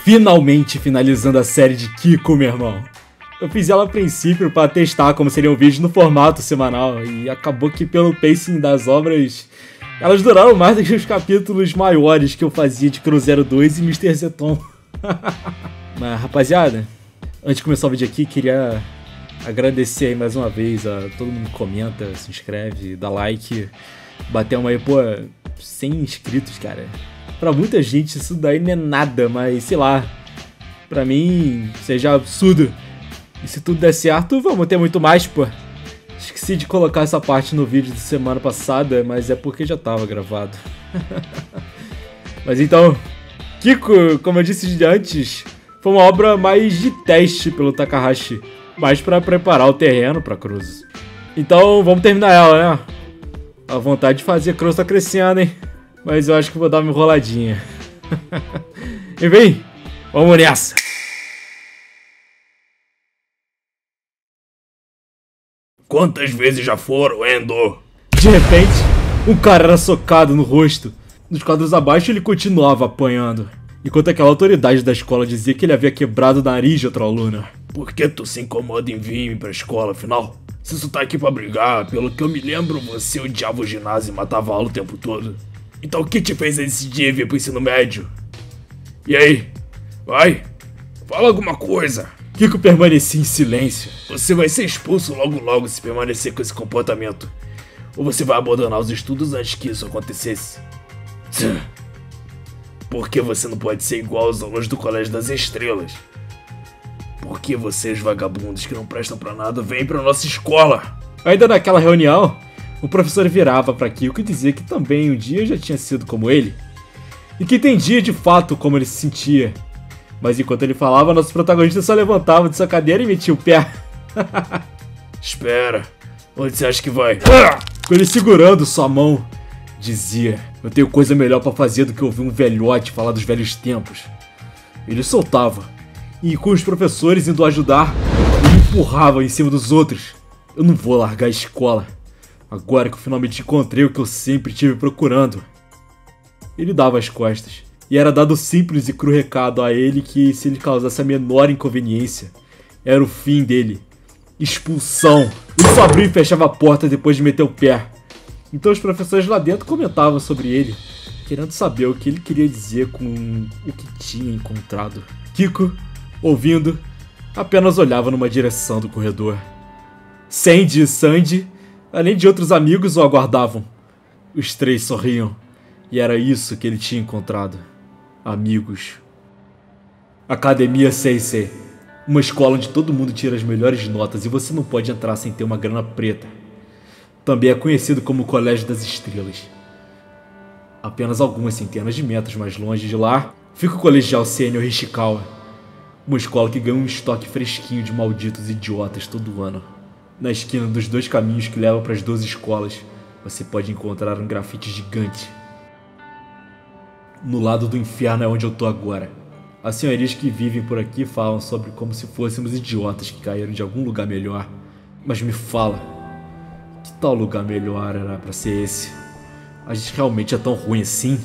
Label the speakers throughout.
Speaker 1: Finalmente finalizando a série de Kiko, meu irmão. Eu fiz ela a princípio para testar como seriam vídeos no formato semanal, e acabou que pelo pacing das obras, elas duraram mais do que os capítulos maiores que eu fazia de Cruzeiro 2 e Mr. Zeton. Mas rapaziada, antes de começar o vídeo aqui, queria agradecer aí mais uma vez a todo mundo que comenta, se inscreve, dá like, batemos aí, pô, 100 inscritos, cara. Pra muita gente isso daí não é nada, mas sei lá, pra mim seja absurdo. E se tudo der certo, vamos ter muito mais, pô. Esqueci de colocar essa parte no vídeo de semana passada, mas é porque já tava gravado. Mas então, Kiko, como eu disse antes, foi uma obra mais de teste pelo Takahashi, mais pra preparar o terreno pra Cruz. Então vamos terminar ela, né? A vontade de fazer Cruz tá crescendo, hein? Mas eu acho que vou dar uma enroladinha. Enfim, vamos nessa!
Speaker 2: Quantas vezes já foram, Endo?
Speaker 1: De repente, um cara era socado no rosto. Nos quadros abaixo ele continuava apanhando, enquanto aquela autoridade da escola dizia que ele havia quebrado o nariz de outro aluno.
Speaker 2: Por que tu se incomoda em vir pra escola, afinal? Se tu tá aqui pra brigar, pelo que eu me lembro, você odiava o ginásio e matava aula o tempo todo. Então o que te fez decidir vir pro ensino médio? E aí? Vai? Fala alguma coisa.
Speaker 1: Kiko permanecia em silêncio.
Speaker 2: Você vai ser expulso logo se permanecer com esse comportamento. Ou você vai abandonar os estudos antes que isso acontecesse. Por que você não pode ser igual aos alunos do Colégio das Estrelas? Por que vocês vagabundos que não prestam pra nada vêm pra nossa escola?
Speaker 1: Ainda naquela reunião, o professor virava pra Kiko e dizia que também um dia já tinha sido como ele. E que entendia de fato como ele se sentia. Mas enquanto ele falava, nosso protagonista só levantava de sua cadeira e metia o pé.
Speaker 2: Espera, onde você acha que vai?
Speaker 1: Com ele segurando sua mão, dizia: eu tenho coisa melhor pra fazer do que ouvir um velhote falar dos velhos tempos. Ele soltava, e com os professores indo ajudar, ele empurrava em cima dos outros. Eu não vou largar a escola, agora que eu finalmente encontrei o que eu sempre tive procurando. Ele dava as costas. E era dado simples e cru recado a ele que, se ele causasse a menor inconveniência, era o fim dele. Expulsão. Ele só abria e fechava a porta depois de meter o pé. Então os professores lá dentro comentavam sobre ele, querendo saber o que ele queria dizer com o que tinha encontrado. Kiko, ouvindo, apenas olhava numa direção do corredor. Sandy e Sandy, além de outros amigos, o aguardavam. Os três sorriam, e era isso que ele tinha encontrado. Amigos. Academia Seisei, uma escola onde todo mundo tira as melhores notas e você não pode entrar sem ter uma grana preta. Também é conhecido como Colégio das Estrelas. Apenas algumas centenas de metros mais longe de lá, fica o Colegial Sênior Ishikawa, uma escola que ganha um estoque fresquinho de malditos idiotas todo ano. Na esquina dos dois caminhos que levam para as 12 escolas, você pode encontrar um grafite gigante. No lado do inferno é onde eu tô agora. As senhorias que vivem por aqui falam sobre como se fôssemos idiotas que caíram de algum lugar melhor. Mas me fala, que tal lugar melhor era pra ser esse? A gente realmente é tão ruim assim?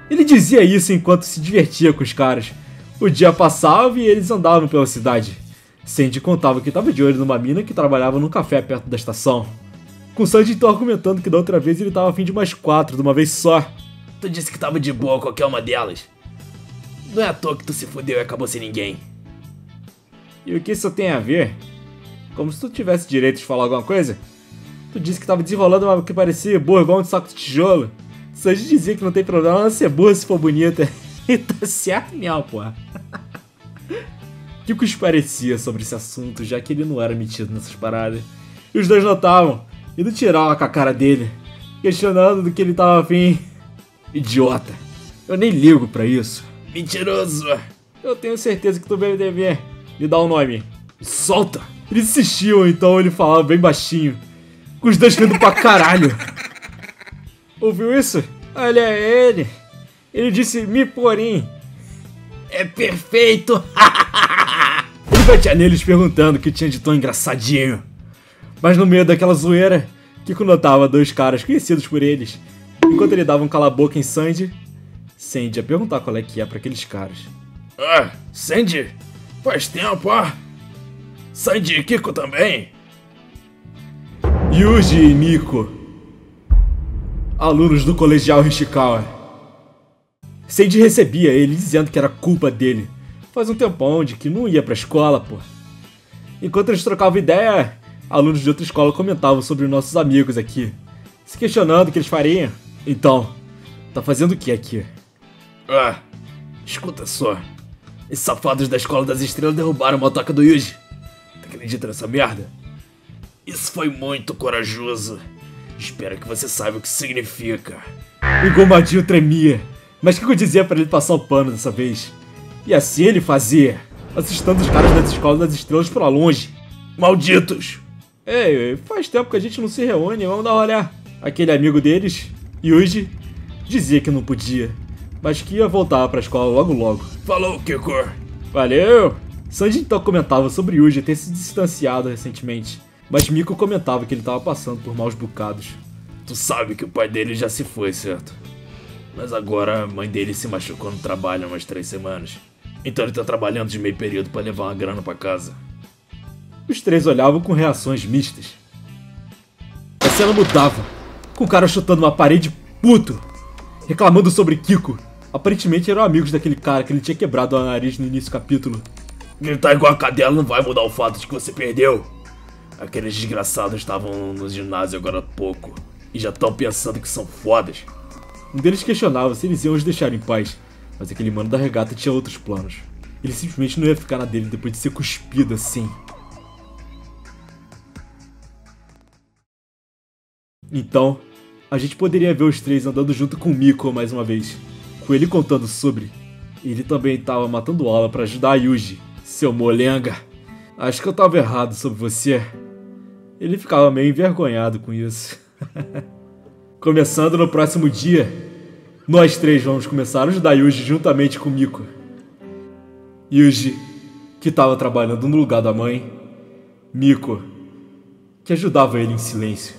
Speaker 1: Ele dizia isso enquanto se divertia com os caras. O dia passava e eles andavam pela cidade. Sandy contava que estava de olho numa mina que trabalhava num café perto da estação. Com Sandy então argumentando que da outra vez ele estava afim de mais 4 de uma vez só.
Speaker 2: Tu disse que tava de boa qualquer uma delas. Não é à toa que tu se fudeu e acabou sem ninguém.
Speaker 1: E o que isso tem a ver? Como se tu tivesse direito de falar alguma coisa? Tu disse que tava desenrolando uma que parecia burra igual um saco de tijolo. Sanji dizia que não tem problema ela ser burra se for bonita. E tá certo mesmo, porra. Kiko parecia sobre esse assunto, já que ele não era metido nessas paradas. E os dois notavam, indo tirar com a cara dele, questionando do que ele tava afim. Idiota, eu nem ligo pra isso.
Speaker 2: Mentiroso.
Speaker 1: Eu tenho certeza que tu veio dever. Me dá um nome. Me solta. Eles insistiam, então ele falava bem baixinho, com os dois rindo pra caralho. Ouviu isso? Olha ele. Ele disse me porém.
Speaker 2: É perfeito.
Speaker 1: Ele batia neles perguntando o que tinha de tão engraçadinho. Mas no meio daquela zoeira, Kiko notava 2 caras conhecidos por eles. Enquanto ele dava um cala-boca em Sandy, Sandy ia perguntar qual é que é pra aqueles caras.
Speaker 2: Ah, Sandy? Faz tempo, ó. Sandy e Kiko também?
Speaker 1: Yuji e Miko, alunos do colegial Hishikawa. Sandy recebia ele dizendo que era culpa dele. Faz um tempão de que não ia pra escola, pô. Enquanto eles trocavam ideia, alunos de outra escola comentavam sobre nossos amigos aqui, se questionando o que eles fariam. Então, tá fazendo o que aqui?
Speaker 2: Ah, escuta só. Esses safados da Escola das Estrelas derrubaram a motoca do Yuji. Tu acredita nessa merda? Isso foi muito corajoso. Espero que você saiba o que significa.
Speaker 1: O engomadinho tremia, mas Kiko dizia pra ele passar o pano dessa vez. E assim ele fazia, assustando os caras das Escolas das Estrelas pra longe.
Speaker 2: Malditos!
Speaker 1: Ei, faz tempo que a gente não se reúne, vamos dar uma olhada. Aquele amigo deles, Yuji, dizia que não podia, mas que ia voltar pra escola logo logo.
Speaker 2: Falou, Kiko!
Speaker 1: Valeu! Sanji então comentava sobre Yuji ter se distanciado recentemente, mas Miko comentava que ele tava passando por maus bocados.
Speaker 2: Tu sabe que o pai dele já se foi, certo? Mas agora a mãe dele se machucou no trabalho há umas 3 semanas. Então ele tá trabalhando de meio período pra levar uma grana pra casa.
Speaker 1: Os três olhavam com reações mistas. A cena mudava, com o cara chutando uma parede puto, reclamando sobre Kiko. Aparentemente eram amigos daquele cara que ele tinha quebrado o nariz no início do capítulo.
Speaker 2: Gritar igual a cadela não vai mudar o fato de que você perdeu. Aqueles desgraçados estavam no ginásio agora há pouco e já estão pensando que são fodas.
Speaker 1: Um deles questionava se eles iam os deixar em paz, mas aquele mano da regata tinha outros planos. Ele simplesmente não ia ficar na dele depois de ser cuspido assim. Então, a gente poderia ver os três andando junto com o Miko mais uma vez, com ele contando sobre. Ele também estava matando aula para ajudar a Yuji. Seu molenga, acho que eu estava errado sobre você. Ele ficava meio envergonhado com isso. Começando no próximo dia, nós três vamos começar a ajudar Yuji juntamente com Miko. Yuji, que estava trabalhando no lugar da mãe. Miko, que ajudava ele em silêncio.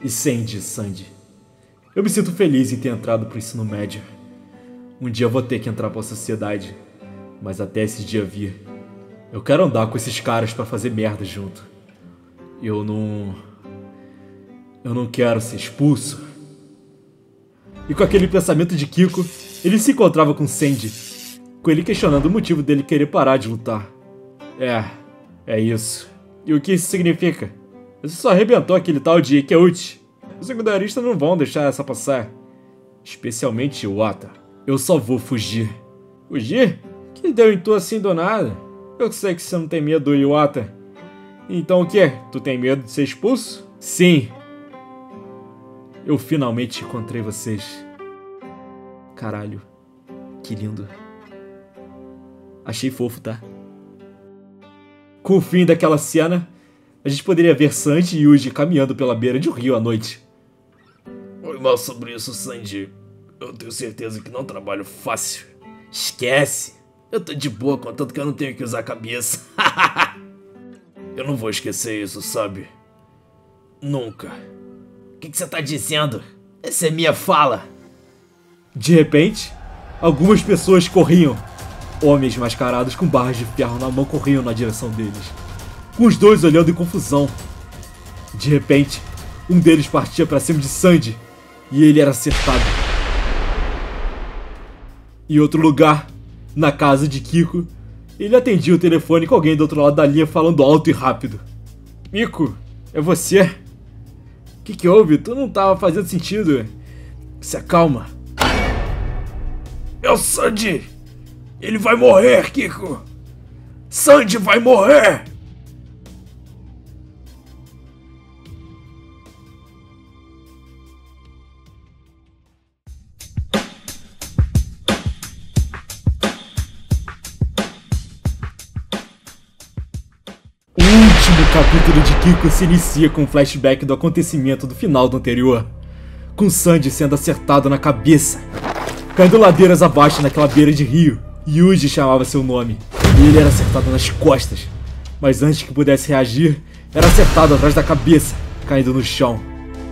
Speaker 1: E Sandy. Eu me sinto feliz em ter entrado pro ensino médio. Um dia eu vou ter que entrar pra sociedade, mas até esse dia vir, eu quero andar com esses caras pra fazer merda junto. Eu não quero ser expulso. E com aquele pensamento de Kiko, ele se encontrava com Sandy, com ele questionando o motivo dele querer parar de lutar. É isso. E o que isso significa? Você só arrebentou aquele tal de Ikeuchi. Os secundaristas não vão deixar essa passar. Especialmente o Ata. Eu só vou fugir. Fugir? Que deu em tu assim do nada? Eu sei que você não tem medo do Iwata. Então o que? Tu tem medo de ser expulso? Sim. Eu finalmente encontrei vocês. Caralho. Que lindo. Achei fofo, tá? Com o fim daquela cena, a gente poderia ver Sanji e Yuji caminhando pela beira de um rio à noite.
Speaker 2: Foi mal sobre isso, Sanji. Eu tenho certeza que não trabalho fácil.
Speaker 1: Esquece.
Speaker 2: Eu tô de boa, contanto que eu não tenho que usar a cabeça. Eu não vou esquecer isso, sabe? Nunca.
Speaker 1: O que você tá dizendo? Essa é minha fala. De repente, algumas pessoas corriam. Homens mascarados com barras de ferro na mão corriam na direção deles, com os dois olhando em confusão. De repente, um deles partia para cima de Sandy e ele era acertado. Em outro lugar, na casa de Kiko, ele atendia o telefone com alguém do outro lado da linha falando alto e rápido. Miko, é você? O que houve? Tu não tava fazendo sentido. Se acalma.
Speaker 2: É o Sandy! Ele vai morrer, Kiko! Sandy vai morrer!
Speaker 1: O último capítulo de Kiko se inicia com um flashback do acontecimento do final do anterior, com Sandy sendo acertado na cabeça, caindo ladeiras abaixo naquela beira de rio. Yuji chamava seu nome, e ele era acertado nas costas, mas antes que pudesse reagir, era acertado atrás da cabeça, caindo no chão.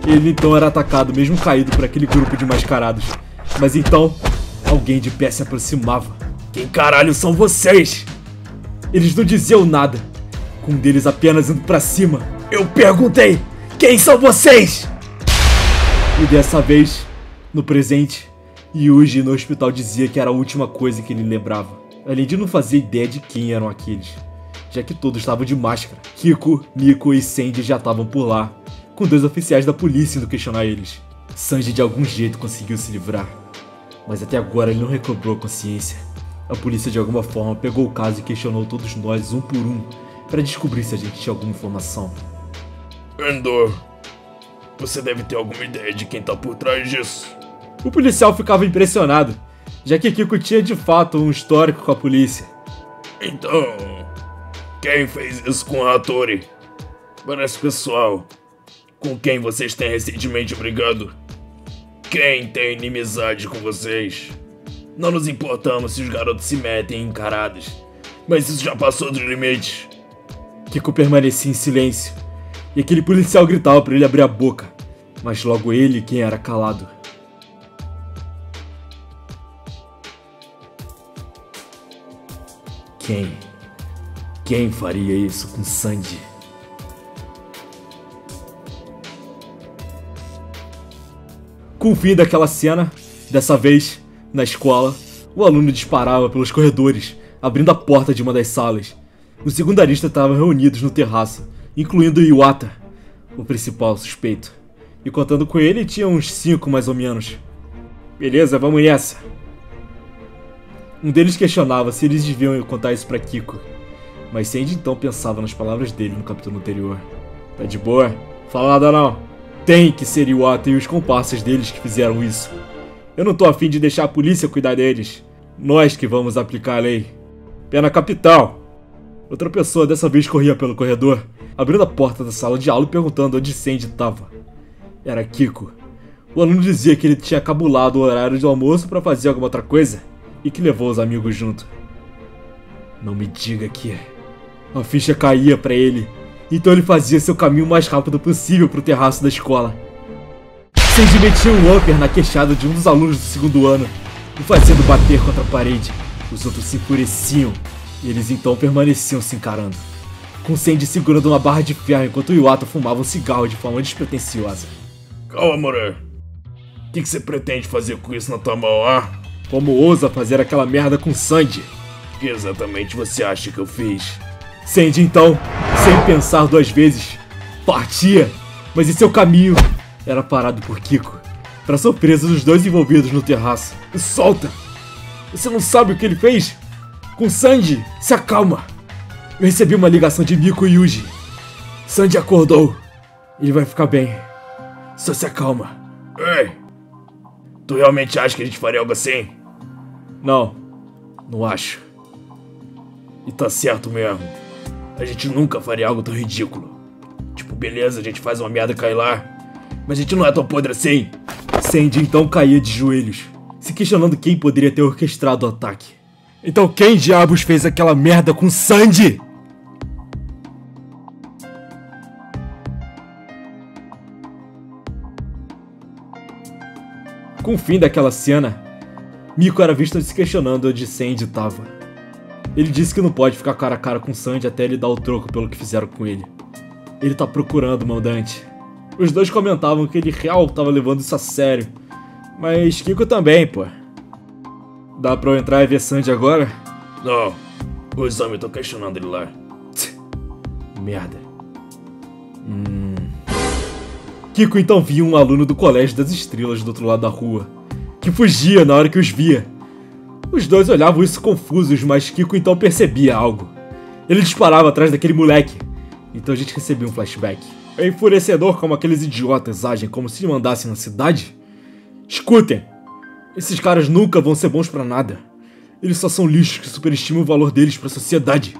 Speaker 1: Ele então era atacado mesmo caído por aquele grupo de mascarados, mas então, alguém de pé se aproximava.
Speaker 2: Quem caralho são vocês?
Speaker 1: Eles não diziam nada, com um deles apenas indo pra cima.
Speaker 2: Eu perguntei, quem são vocês?
Speaker 1: E dessa vez, no presente, Yuji no hospital dizia que era a última coisa que ele lembrava. Além de não fazer ideia de quem eram aqueles, já que todos estavam de máscara. Kiko, Miko e Sandy já estavam por lá, com 2 oficiais da polícia indo questionar eles. Sanji de algum jeito conseguiu se livrar, mas até agora ele não recobrou a consciência. A polícia de alguma forma pegou o caso e questionou todos nós um por um, para descobrir se a gente tinha alguma informação.
Speaker 2: Endo, você deve ter alguma ideia de quem tá por trás disso.
Speaker 1: O policial ficava impressionado, já que Kiko tinha de fato um histórico com a polícia.
Speaker 2: Então, quem fez isso com a Hattori? Parece pessoal. Com quem vocês têm recentemente brigado? Quem tem inimizade com vocês? Não nos importamos se os garotos se metem em encaradas, mas isso já passou dos limites.
Speaker 1: Kiko permanecia em silêncio, e aquele policial gritava para ele abrir a boca, mas logo ele quem era calado. Quem faria isso com Sandy? Com o fim daquela cena, dessa vez, na escola, o aluno disparava pelos corredores, abrindo a porta de uma das salas. Os secundaristas estavam reunidos no terraço, incluindo Iwata, o principal suspeito. E contando com ele, tinha uns 5 mais ou menos. Beleza, vamos nessa. Um deles questionava se eles deviam contar isso pra Kiko, mas Sandy então pensava nas palavras dele no capítulo anterior. Tá de boa? Fala nada não. Tem que ser Iwata e os comparsas deles que fizeram isso. Eu não tô afim de deixar a polícia cuidar deles. Nós que vamos aplicar a lei. Pena capital. Outra pessoa dessa vez corria pelo corredor, abrindo a porta da sala de aula e perguntando onde Sandy tava. Era Kiko. O aluno dizia que ele tinha cabulado o horário de almoço pra fazer alguma outra coisa e que levou os amigos junto. Não me diga que a ficha caía pra ele, então ele fazia seu caminho o mais rápido possível pro terraço da escola. Sandy metia um upper na queixada de um dos alunos do segundo ano, o fazendo bater contra a parede. Os outros se enfureciam, e eles então permaneciam se encarando, com Sandy segurando uma barra de ferro enquanto o Iwata fumava um cigarro de forma despretensiosa.
Speaker 2: Calma, Moré. O que você pretende fazer com isso na tua mão, ah?
Speaker 1: Como ousa fazer aquela merda com Sandy?
Speaker 2: O que exatamente você acha que eu fiz?
Speaker 1: Sandy então, sem pensar 2 vezes, partia, mas em seu caminho era parado por Kiko, para surpresa dos 2 envolvidos no terraço. Solta! Você não sabe o que ele fez? Com Sandy, se acalma! Eu recebi uma ligação de Miko e Yuji. Sandy acordou. Ele vai ficar bem. Só se acalma.
Speaker 2: Ei! Tu realmente acha que a gente faria algo assim?
Speaker 1: Não acho.
Speaker 2: E tá certo mesmo. A gente nunca faria algo tão ridículo. Tipo, beleza, a gente faz uma merda cair lá, mas a gente não é tão podre assim.
Speaker 1: Sandy então caía de joelhos, se questionando quem poderia ter orquestrado o ataque. Então quem diabos fez aquela merda com Sandy? Com o fim daquela cena, Miko era visto se questionando onde Sandy estava. Ele disse que não pode ficar cara a cara com Sandy até ele dar o troco pelo que fizeram com ele. Ele tá procurando o mandante. Os 2 comentavam que ele real tava levando isso a sério, mas Kiko também, pô. Dá pra eu entrar e ver Sandy agora?
Speaker 2: Não, o exame tá questionando ele lá.
Speaker 1: Merda. Kiko então via um aluno do Colégio das Estrelas do outro lado da rua, que fugia na hora que os via. Os 2 olhavam isso confusos, mas Kiko então percebia algo. Ele disparava atrás daquele moleque. Então a gente recebia um flashback. É enfurecedor como aqueles idiotas agem como se mandassem na cidade. Escutem! Esses caras nunca vão ser bons pra nada. Eles só são lixos que superestimam o valor deles pra sociedade.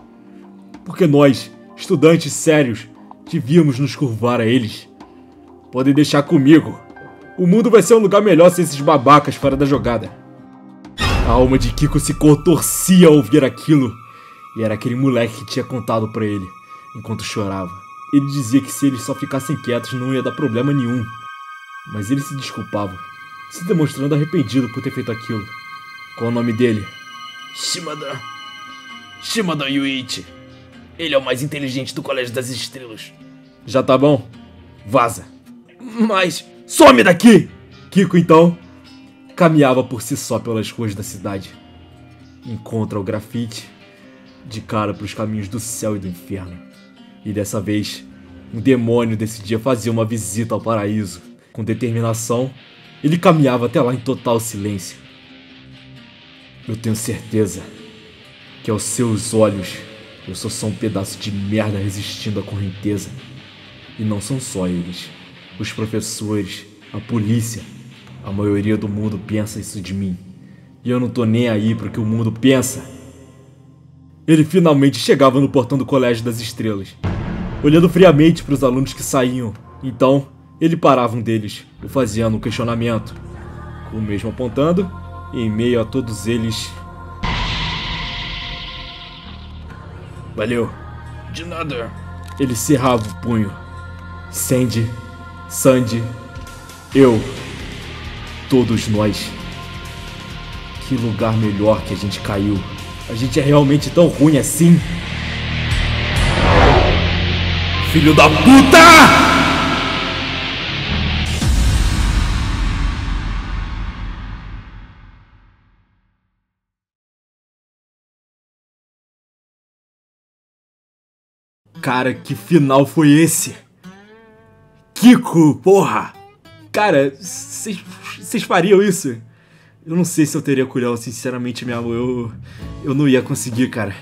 Speaker 1: Porque nós, estudantes sérios, devíamos nos curvar a eles. Podem deixar comigo. O mundo vai ser um lugar melhor sem esses babacas fora da jogada. A alma de Kiko se contorcia ao ouvir aquilo. E era aquele moleque que tinha contado pra ele, enquanto chorava. Ele dizia que se eles só ficassem quietos não ia dar problema nenhum. Mas ele se desculpava, se demonstrando arrependido por ter feito aquilo. Qual o nome dele?
Speaker 2: Shimada Yuichi. Ele é o mais inteligente do Colégio das Estrelas.
Speaker 1: Já tá bom? Vaza.
Speaker 2: Mas...
Speaker 1: Some daqui! Kiko, então, caminhava por si só pelas ruas da cidade. Encontra o grafite de cara pros caminhos do céu e do inferno. E dessa vez, um demônio decidia fazer uma visita ao paraíso. Com determinação, ele caminhava até lá em total silêncio. Eu tenho certeza que aos seus olhos eu sou só um pedaço de merda resistindo à correnteza. E não são só eles. Os professores, a polícia, a maioria do mundo pensa isso de mim. E eu não tô nem aí pro que o mundo pensa. Ele finalmente chegava no portão do Colégio das Estrelas, olhando friamente para os alunos que saíam. Então, ele parava um deles, o fazendo um questionamento, o mesmo apontando, e em meio a todos eles...
Speaker 2: Valeu. De nada.
Speaker 1: Ele cerrava o punho. Sandy, eu, todos nós. Que lugar melhor que a gente caiu. A gente é realmente tão ruim assim? Filho da puta! Cara, que final foi esse? Kiko, porra! Cara, vocês fariam isso? Eu não sei se eu teria culhão, sinceramente, meu amor. Eu não ia conseguir, cara.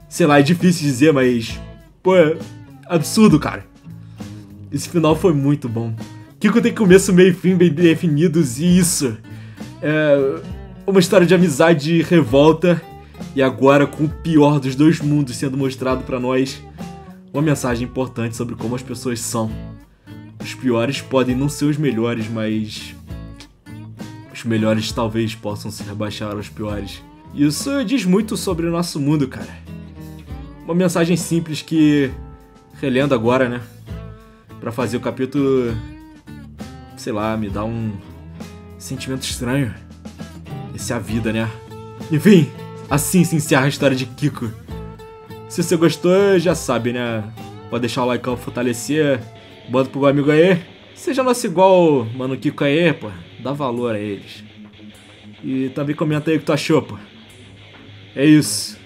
Speaker 1: Sei lá, é difícil dizer, mas... Pô, é absurdo, cara. Esse final foi muito bom. Kiko tem começo, meio e fim bem definidos, e isso. É uma história de amizade e revolta. E agora, com o pior dos dois mundos sendo mostrado pra nós, uma mensagem importante sobre como as pessoas são. Os piores podem não ser os melhores, mas... os melhores talvez possam se rebaixar aos piores. Isso diz muito sobre o nosso mundo, cara. Uma mensagem simples que, relendo agora, né, pra fazer o capítulo, sei lá, me dá um sentimento estranho. Essa é a vida, né? Enfim, assim se encerra a história de Kiko. Se você gostou, já sabe, né? Pode deixar o like pra fortalecer, bota pro amigo aí. Seja nosso igual Mano Kiko aí, pô. Dá valor a eles. E também comenta aí o que tu achou, pô. É isso.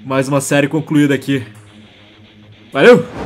Speaker 1: Mais uma série concluída aqui. Valeu!